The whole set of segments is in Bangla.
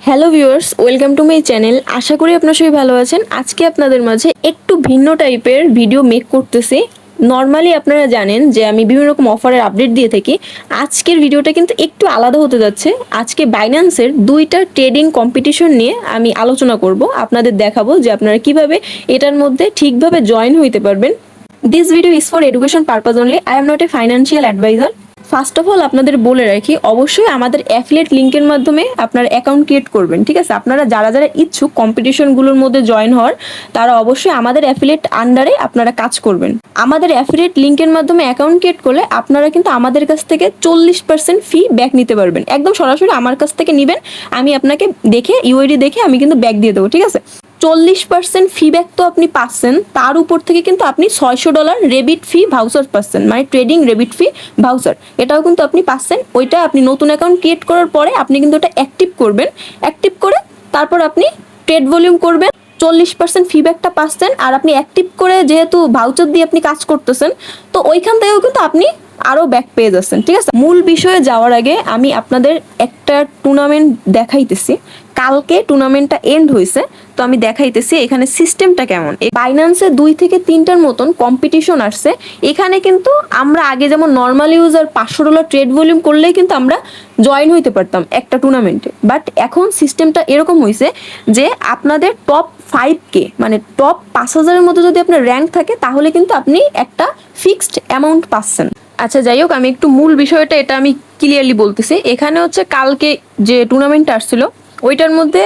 Hello viewers, welcome to my channel. আশা করি আপনারা সবাই ভালো আছেন। আজকে আপনাদের মাঝে একটু ভিন্ন টাইপের ভিডিও মেক করতেছি। নর্মালি আপনারা জানেন যে আমি বিভিন্ন রকম অফারের আপডেট দিয়ে থাকি। আজকের ভিডিওটা কিন্তু একটু আলাদা হতে যাচ্ছে। আজকে বাইন্যান্সের দুইটা ট্রেডিং কম্পিটিশন নিয়ে আমি আলোচনা করব, আপনাদের দেখাবো যে আপনারা কিভাবে এটার মধ্যে ঠিকভাবে জয়েন হইতে পারবেন। This video is for education purpose only. I am not a financial adviser. First of all আপনাদের বলে রাখি, অবশ্যই আমাদের অ্যাফিলিয়েট লিঙ্কের মাধ্যমে আপনার অ্যাকাউন্ট ক্রিয়েট করবেন, ঠিক আছে? আপনারা যারা যারা ইচ্ছুক কম্পিটিশনগুলোর মধ্যে জয়েন হওয়ার, তারা অবশ্যই আমাদের অ্যাফিলিয়েট আন্ডারে আপনারা কাজ করবেন। আমাদের অ্যাফিলিয়েট লিঙ্কের মাধ্যমে অ্যাকাউন্ট ক্রিয়েট করলে আপনারা কিন্তু আমাদের কাছ থেকে 40% ফি ব্যাক নিতে পারবেন। একদম সরাসরি আমার কাছ থেকে নেবেন, আমি আপনাকে দেখে ইউআইডি দেখে আমি কিন্তু ব্যাক দিয়ে দেবো, ঠিক আছে? 40% ফি ব্যাক তো আপনি পাচ্ছেন, তার উপর থেকে কিন্তু আপনি $600 রেবিট ফি ভাউচার পাচ্ছেন, মানে ট্রেডিং রেবিট ফি ভাউচার, এটাও কিন্তু আপনি পাচ্ছেন। ওইটা আপনি নতুন অ্যাকাউন্ট ক্রিয়েট করার পরে আপনি কিন্তু ওটা অ্যাক্টিভ করবেন। অ্যাক্টিভ করে তারপর আপনি ট্রেড ভলিউম করবেন, 40% ফি ব্যাকটা পাচ্ছেন। আর আপনি অ্যাক্টিভ করে যেহেতু ভাউচার দিয়ে আপনি কাজ করতেছেন, তো ওইখান থেকেও কিন্তু আপনি আরও ব্যাক পেয়ে যাচ্ছেন, ঠিক আছে? মূল বিষয়ে যাওয়ার আগে আমি আপনাদের একটা টুর্নামেন্ট দেখাইতেছি। কালকে টুর্নামেন্টটা এন্ড হয়েছে, তো আমি দেখাইতেছি এখানে সিস্টেমটা কেমন। বাইন্যান্সে 2 থেকে 3টার মতন কম্পিটিশন আসছে। এখানে কিন্তু আমরা আগে যেমন নর্মাল ইউজার $500 ট্রেড ভলিউম করলেই কিন্তু আমরা জয়েন হইতে পারতাম একটা টুর্নামেন্টে। বাট এখন সিস্টেমটা এরকম হয়েছে যে আপনাদের টপ 5K মানে টপ 5000-এর মধ্যে যদি আপনার র্যাঙ্ক থাকে, তাহলে কিন্তু আপনি একটা ফিক্সড অ্যামাউন্ট পাচ্ছেন। আচ্ছা, যাই হোক, আমি একটু মূল বিষয়টা এটা আমি ক্লিয়ারলি বলতেছি। এখানে হচ্ছে কালকে যে টুর্নামেন্টটা আসছিল, ওইটার মধ্যে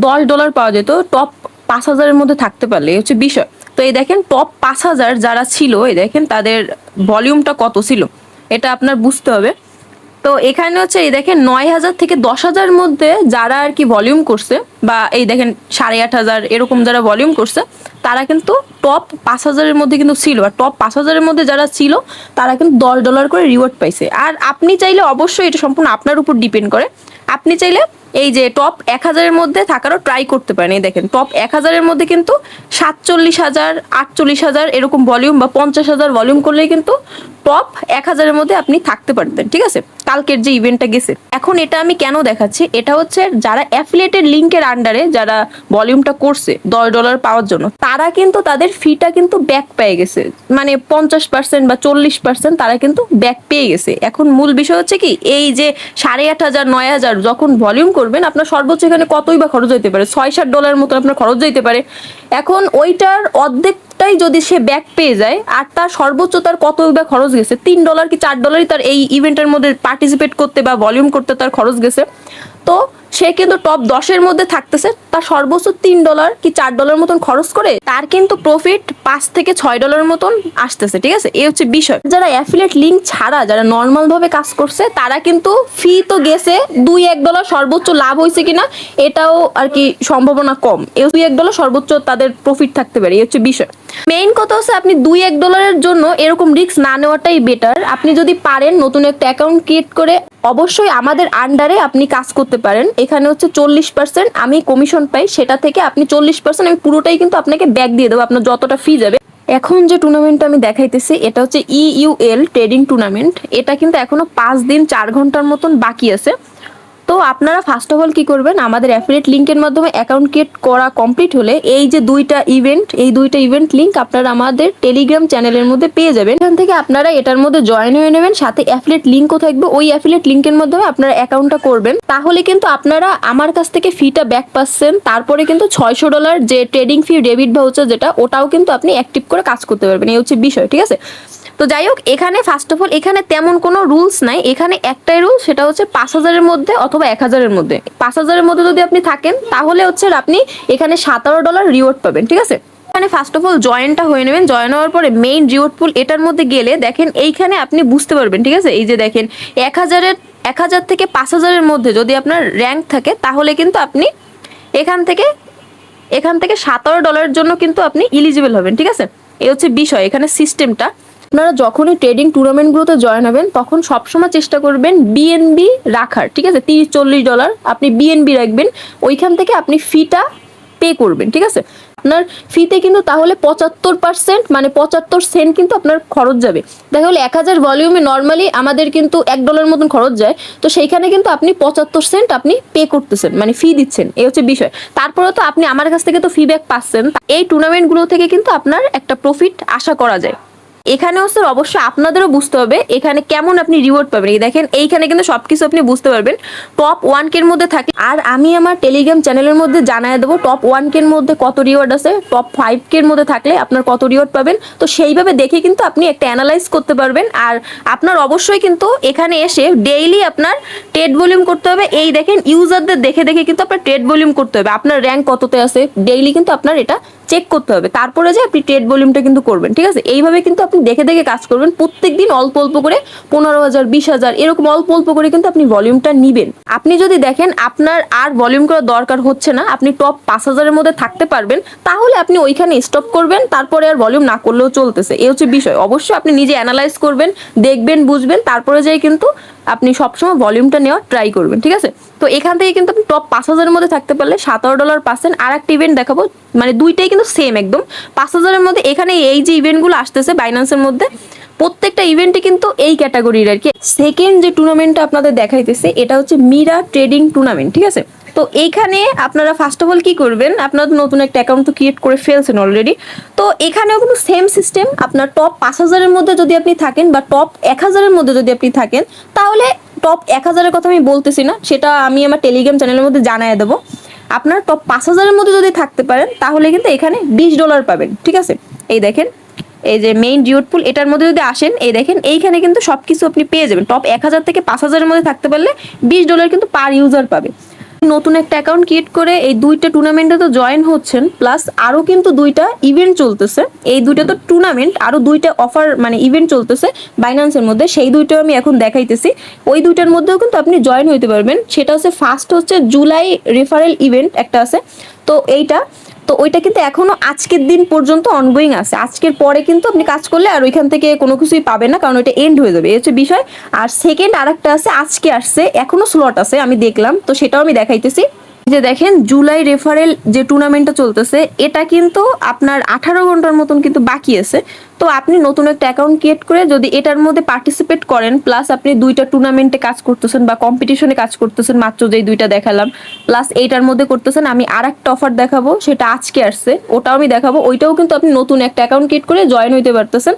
$10 পাওয়া যেত টপ 5000-এর মধ্যে থাকতে পারলে, এই হচ্ছে বিষয়। তো এই দেখেন টপ 5000 যারা ছিল, এই দেখেন তাদের ভলিউমটা কত ছিল, এটা আপনার বুঝতে হবে। তো এখানে হচ্ছে এই দেখেন 9000 থেকে 10000 মধ্যে যারা আর কি ভলিউম করছে, বা এই দেখেন 8500 এরকম যারা ভলিউম করছে, তারা কিন্তু টপ 5000-এর মধ্যে কিন্তু ছিল। আর টপ 5000-এর মধ্যে যারা ছিল, তারা কিন্তু $10 করে রিওয়ার্ড পাইছে। আর আপনি চাইলে, অবশ্যই এটা সম্পূর্ণ আপনার উপর ডিপেন্ড করে, আপনি চাইলে এই যে টপ 1000-এর মধ্যে থাকারও ট্রাই করতে পারেন। এই দেখেন টপ 1000-এর মধ্যে কিন্তু 47,000, 48,000 এরকম ভলিউম বা 50,000 ভলিউম করলেই কিন্তু টপ 1000-এর মধ্যে আপনি থাকতে পারতেন, ঠিক আছে? কালকের যে ইভেন্টটা গেছে। এখন এটা আমি কেন দেখাচ্ছি, এটা হচ্ছে যারা অ্যাফিলিয়েটেড লিঙ্কের আন্ডারে যারা ভলিউমটা করছে $10 পাওয়ার জন্য, তারা কিন্তু তাদের ফিটা কিন্তু ব্যাক পেয়ে গেছে, মানে 50% বা 40% তারা কিন্তু ব্যাক পেয়ে গেছে। এখন মূল বিষয় হচ্ছে কি, এই যে 8,500, 9,000 যখন ভলিউম করবেন, আপনার সর্বোচ্চ এখানে কতই বা খরচ হইতে পারে, $6-7 মতো আপনার খরচ হইতে পারে। এখন ওইটার অর্ধেকটাই যদি সে ব্যাক পেয়ে যায়, আর তার সর্বোচ্চ তার কতই বা খরচ গেছে, $3 কি $4 তার এই ইভেন্টের মধ্যে পার্টিসিপেট করতে বা ভলিউম করতে তার খরচ গেছে। তো সে কিন্তু টপ 10-এর মধ্যে থাকতেছে, তার সর্বোচ্চ $3 কি $4 মতন খরচ করে তার কিন্তু প্রফিট $5 থেকে $6 মতন আসতেছে, ঠিক আছে? এই হচ্ছে বিষয়। যারা অ্যাফিলিয়েট লিঙ্ক ছাড়া যারা নর্মাল ভাবে কাজ করছে, তারা কিন্তু ফি তো গেছে, $2-1 সর্বোচ্চ লাভ হয়েছে কিনা এটাও আর কি সম্ভাবনা কম। এই $2-1 সর্বোচ্চ তাদের প্রফিট থাকতে পারে, এই হচ্ছে বিষয়। মেইন কথা হচ্ছে আপনি $2-1-এর জন্য এরকম রিস্ক না নেওয়াটাই বেটার। আপনি যদি পারেন নতুন একটা অ্যাকাউন্ট ক্রিয়েট করে অবশ্যই আমাদের আন্ডারে আপনি কাজ করতে পারেন। এখানে হচ্ছে 40% আমি কমিশন পাই, সেটা থেকে আপনি 40% আমি পুরোটাই কিন্তু আপনাকে ব্যাক দিয়ে দেবো, আপনার যতটা ফি যাবে। এখন যে টুর্নামেন্টটা আমি দেখাইতেছি, এটা হচ্ছে EUL ট্রেডিং টুর্নামেন্ট। এটা কিন্তু এখনো 5 দিন 4 ঘন্টার মতন বাকি আছে। তো আপনারা ফার্স্ট অফ অল কি করবেন, আমাদের অ্যাফিলিয়েট লিঙ্কের মাধ্যমে অ্যাকাউন্ট ক্রিয়েট করা কমপ্লিট হলে এই যে এই দুইটা ইভেন্ট লিঙ্ক আপনারা আমাদের টেলিগ্রাম চ্যানেলের মধ্যে পেয়ে যাবেন। এখান থেকে আপনারা এটার মধ্যে জয়েন হয়ে নেবেন, সাথে অ্যাফিলিয়েট লিঙ্কও থাকবে। ওই অ্যাফিলিয়েট লিঙ্কের মাধ্যমে আপনারা অ্যাকাউন্টটা করবেন, তাহলে কিন্তু আপনারা আমার কাছ থেকে ফিটা ব্যাক পাচ্ছেন। তারপরে কিন্তু $600 যে ট্রেডিং ফি ডেবিট ভাউচার যেটা, ওটাও কিন্তু আপনি অ্যাক্টিভ করে কাজ করতে পারবেন। এই হচ্ছে বিষয়, ঠিক আছে? তো যাই হোক, এখানে ফার্স্ট অফ অল এখানে তেমন কোনো রুলস নাই। এখানে একটাই রুল, সেটা হচ্ছে 5000-এর মধ্যে অথবা 1000-এর মধ্যে। 5000-এর মধ্যে যদি আপনি থাকেন, তাহলে হচ্ছে আপনি এখানে $17 রিওয়ার্ড পাবেন, ঠিক আছে? এখানে ফার্স্ট অফ অল জয়েনটা হয়ে নেবেন। জয়েন হওয়ার পরে মেইন রিওয়ার্ড পুল এটার মধ্যে গেলে দেখেন এইখানে আপনি বুঝতে পারবেন, ঠিক আছে? এই যে দেখেন 1000 থেকে 5000-এর মধ্যে যদি আপনার র্যাঙ্ক থাকে, তাহলে কিন্তু আপনি এখান থেকে $17 জন্য কিন্তু আপনি ইলিজিবল হবেন, ঠিক আছে? এই হচ্ছে বিষয় এখানে সিস্টেমটা। আপনারা যখনই ট্রেডিং টুর্নামেন্টগুলোতে জয়েন হবেন, তখন সবসময় চেষ্টা করবেন বিএনবি রাখার, ঠিক আছে? $30-40 আপনি বিএনবি রাখবেন, ওইখান থেকে আপনি ফিটা পে করবেন, ঠিক আছে? আপনার ফিতে কিন্তু তাহলে 75% মানে 75 সেন্ট কিন্তু আপনার খরচ যাবে। দেখা হলো 1000 ভলিউমে নর্মালি আমাদের কিন্তু $1 মতন খরচ যায়, তো সেইখানে কিন্তু আপনি 75 সেন্ট আপনি পে করতেছেন, মানে ফি দিচ্ছেন, এই হচ্ছে বিষয়। তারপরে তো আপনি আমার কাছ থেকে তো ফিডব্যাক পাচ্ছেন, এই টুর্নামেন্টগুলো থেকে কিন্তু আপনার একটা প্রফিট আশা করা যায়। এখানেও স্যার অবশ্যই আপনাদেরও বুঝতে হবে এখানে কেমন আপনি রিওয়ার্ড পাবেন। এই দেখেন এইখানে কিন্তু সবকিছু আপনি বুঝতে পারবেন টপ 1K এর মধ্যে থাকে। আর আমি আমার টেলিগ্রাম চ্যানেলের মধ্যে জানায় দেবো টপ 1K এর মধ্যে কত রিওয়ার্ড আছে, টপ 5K এর মধ্যে থাকলে আপনার কত রিওয়ার্ড পাবেন। তো সেইভাবে দেখে কিন্তু আপনি একটা অ্যানালাইজ করতে পারবেন। আর আপনার অবশ্যই কিন্তু এখানে এসে ডেইলি আপনার ট্রেড ভলিউম করতে হবে। এই দেখেন ইউজারদের দেখে দেখে কিন্তু আপনার ট্রেড ভলিউম করতে হবে, আপনার র্যাঙ্ক কততে আছে ডেইলি কিন্তু আপনার এটা চেক করতে হবে, তারপরে যে আপনি ট্রেড ভলিউমটা কিন্তু করবেন। ঠিক আছে, এইভাবে কিন্তু আপনি দেখে দেখে কাজ করবেন। প্রত্যেকদিন অল্প অল্প করে 15,000 20,000 এরকম অল্প অল্প করে কিন্তু আপনি ভলিউমটা নিবেন। আপনি যদি দেখেন আপনার আর ভলিউম করার দরকার হচ্ছে না, আপনি টপ 5,000 এর মধ্যে থাকতে পারবেন, তাহলে আপনি ওইখানে স্টপ করবেন, তারপরে আর ভলিউম না করলেও চলতেছে। এই হচ্ছে বিষয়। অবশ্যই আপনি নিজে অ্যানালাইজ করবেন, দেখবেন, বুঝবেন, তারপরে যাই কিন্তু আপনি সবসময় ভলিউমটা নেওয়ার ট্রাই করবেন। ঠিক আছে, তো এখান থেকে কিন্তু আপনি টপ 5,000 এর মধ্যে থাকতে পারলে $17 পাচ্ছেন। আর একটা ইভেন্ট দেখাবো, মানে দুইটাই কিন্তু সেম একদম 5,000 এর মধ্যে। এখানে এই যে ইভেন্টগুলো আসতেছে বাইন্যান্সের মধ্যে প্রত্যেকটা ইভেন্টই কিন্তু এই ক্যাটাগরির আর কি। সেকেন্ড যে টুর্নামেন্টটা আপনাদের দেখাইতেছে এটা হচ্ছে মিরা ট্রেডিং টুর্নামেন্ট। ঠিক আছে, তো এইখানে আপনারা ফার্স্ট অফ অল কি করবেন, আপনারা তো নতুন একটা অ্যাকাউন্ট তো ক্রিয়েট করে ফেলছেন অলরেডি। তো এখানেও কিন্তু সেম সিস্টেম, আপনার টপ 5,000 এর মধ্যে যদি আপনি থাকেন বা টপ 1,000 এর মধ্যে যদি আপনি থাকেন, তাহলে টপ 1,000 এর কথা আমি বলতেছি না, সেটা আমি আমার টেলিগ্রাম চ্যানেলের মধ্যে জানায় দেবো। আপনার টপ 5,000 এর মধ্যে যদি থাকতে পারেন তাহলে কিন্তু এখানে $20 পাবেন। ঠিক আছে, এই দেখেন এই যে মেইন রিওয়ার্ড পুল, এটার মধ্যে যদি আসেন এই দেখেন এইখানে কিন্তু সবকিছু আপনি পেয়ে যাবেন। টপ 1,000 থেকে 5,000 এর মধ্যে থাকতে পারলে $20 কিন্তু পার ইউজার পাবে। নতুন একটা অ্যাকাউন্ট ক্রিয়েট করে এই দুইটা টুর্নামেন্টে তো জয়েন হচ্ছেন, প্লাস আরও কিন্তু দুইটা ইভেন্ট চলতেছে। এই দুইটা তো টুর্নামেন্ট, আরও দুইটা অফার মানে ইভেন্ট চলতেছে বাইন্যান্সের মধ্যে, সেই দুইটাও আমি এখন দেখাইতেছি। ওই দুইটার মধ্যেও কিন্তু আপনি জয়েন হইতে পারবেন। সেটা হচ্ছে ফার্স্ট হচ্ছে জুলাই রেফারেল ইভেন্ট একটা আছে, তো এইটা তো ওইটা কিন্তু এখনো আজকের দিন পর্যন্ত অনগোয়িং আছে। আজকের পরে কিন্তু আপনি কাজ করলে আর ওইখান থেকে কোনো কিছুই পাবেন না, কারণ ওইটা এন্ড হয়ে যাবে, এই হচ্ছে বিষয়। আর সেকেন্ড আরেকটা আছে আজকে আসছে, এখনো স্লট আছে, আমি দেখলাম, তো সেটাও আমি দেখাইতেছি। যে দেখেন জুলাই রেফারেল যে টুর্নামেন্টটা চলতেছে এটা কিন্তু আপনার 18 ঘন্টার মতন কিন্তু বাকি আছে। তো আপনি নতুন একটা অ্যাকাউন্ট ক্রিয়েট করে যদি এটার মধ্যে পার্টিসিপেট করেন, প্লাস আপনি দুইটা টুর্নামেন্টে কাজ করতেছেন বা কম্পিটিশনে কাজ করতেছেন, মাত্র যেই দুইটা দেখালাম, প্লাস এইটার মধ্যে করতেছেন, আমি আর একটা অফার দেখাবো সেটা আজকে আসছে, ওটাও আমি দেখাবো। ওইটাও কিন্তু আপনি নতুন একটা অ্যাকাউন্ট ক্রিয়েট করে জয়েন হইতে পারতেছেন।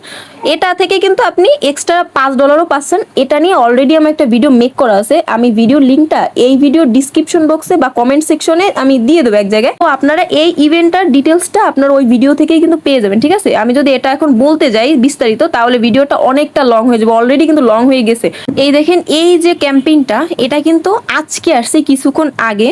এটা থেকে কিন্তু আপনি এক্সট্রা $5 পাচ্ছেন। এটা নিয়ে অলরেডি আমার একটা ভিডিও মেক করা আছে, আমি ভিডিও লিঙ্কটা এই ভিডিও ডিসক্রিপশন বক্সে বা কমেন্ট সেকশনে আমি দিয়ে দেবো এক জায়গায়। তো আপনারা এই ইভেন্টটার ডিটেলসটা আপনার ওই ভিডিও থেকেই কিন্তু পেয়ে যাবেন। ঠিক আছে, আমি যদি এটা এখন বলতে যাই বিস্তারিত তাহলে ভিডিওটা অনেকটা লং হয়ে যাবে, অলরেডি কিন্তু লং হয়ে গেছে। এই দেখেন এই যে ক্যাম্পেইনটা এটা কিন্তু আজকে আসছে কিছুক্ষণ আগে।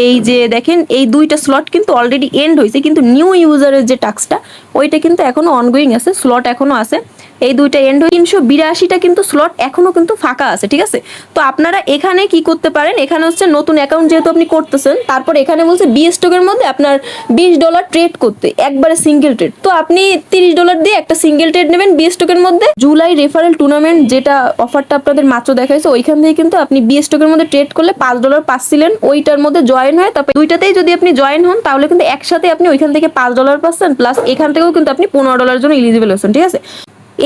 এই যে দেখেন এই দুইটা স্লট কিন্তু অলরেডি এন্ড হয়েছে, কিন্তু নিউ ইউজারের যে টাস্কটা ওইটা কিন্তু এখনো অনগোয়িং আছে, স্লট এখনো আছে। এই দুইটা এন্ড হয়ে 382টা কিন্তু স্লট এখনো কিন্তু ফাঁকা আছে। ঠিক আছে, তো আপনারা এখানে কি করতে পারেন, এখানে হচ্ছে নতুন অ্যাকাউন্ট যেহেতু আপনি করতেছেন, তারপর এখানে বলছে বি স্টকের মধ্যে আপনার $20 ট্রেড করতে, একবারে সিঙ্গেল ট্রেড। তো আপনি $30 দিয়ে একটা সিঙ্গেল ট্রেড নেবেন বি স্টকের মধ্যে। জুলাই রেফারেল টুর্নামেন্ট যেটা অফারটা আপনাদের মাত্র দেখাইছে ওইখান থেকে কিন্তু আপনি বি স্টকের মধ্যে ট্রেড করলে $5 পাচ্ছিলেন, ওইটার মধ্যে জয়েন হয়, তারপর দুইটাতেই যদি আপনি জয়েন হন তাহলে কিন্তু একসাথে আপনি ওইখান থেকে $5 পাচ্ছেন, প্লাস এখান থেকেও কিন্তু আপনি $15 জন্য এলিজিবল হচ্ছেন। ঠিক আছে,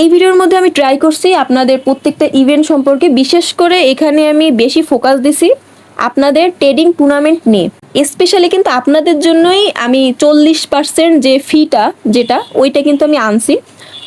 এই ভিডিওর মধ্যে আমি ট্রাই করছি আপনাদের প্রত্যেকটা ইভেন্ট সম্পর্কে, বিশেষ করে এখানে আমি বেশি ফোকাস দিছি আপনাদের ট্রেডিং টুর্নামেন্ট নিয়ে। স্পেশালি কিন্তু আপনাদের জন্যই আমি 40% যে ফিটা যেটা ওইটা কিন্তু আমি আনছি।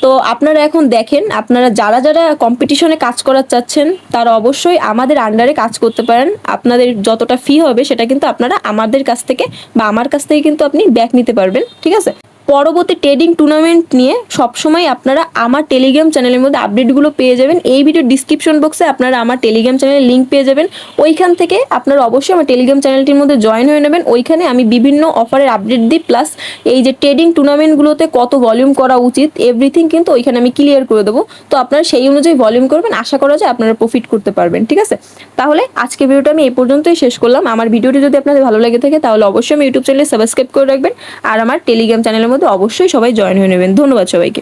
তো আপনারা এখন দেখেন, আপনারা যারা যারা কম্পিটিশনে কাজ করার চাচ্ছেন তারা অবশ্যই আমাদের আন্ডারে কাজ করতে পারেন। আপনাদের যতটা ফি হবে সেটা কিন্তু আপনারা আমাদের কাছ থেকে বা আমার কাছ থেকে কিন্তু আপনি ব্যাক নিতে পারবেন। ঠিক আছে, পরবর্তী ট্রেডিং টুর্নামেন্ট নিয়ে সবসময় আপনারা আমার টেলিগ্রাম চ্যানেলের মধ্যে আপডেটগুলো পেয়ে যাবেন। এই ভিডিও ডিসক্রিপশন বক্সে আপনারা আমার টেলিগ্রাম চ্যানেলের লিঙ্ক পেয়ে যাবেন, ওইখান থেকে আপনারা অবশ্যই আমার টেলিগ্রাম চ্যানেলটির মধ্যে জয়েন হয়ে নেবেন। ওইখানে আমি বিভিন্ন অফারের আপডেট দিই, প্লাস এই যে ট্রেডিং টুর্নামেন্টগুলোতে কত ভলিউম করা উচিত এভরিথিং কিন্তু ওইখানে আমি ক্লিয়ার করে দেবো। তো আপনারা সেই অনুযায়ী ভলিউম করবেন, আশা করা যায় আপনারা প্রফিট করতে পারবেন। ঠিক আছে, তাহলে আজকে ভিডিওটা আমি এই পর্যন্তই শেষ করলাম। আমার ভিডিওটি যদি আপনাদের ভালো লেগে থাকে তাহলে অবশ্যই আমি ইউটিউব চ্যানেলে সাবস্ক্রাইব করে রাখবেন, আর আমার টেলিগ্রাম চ্যানেলের মধ্যে অবশ্যই সবাই জয়েন হয়ে নেবেন। ধন্যবাদ সবাইকে।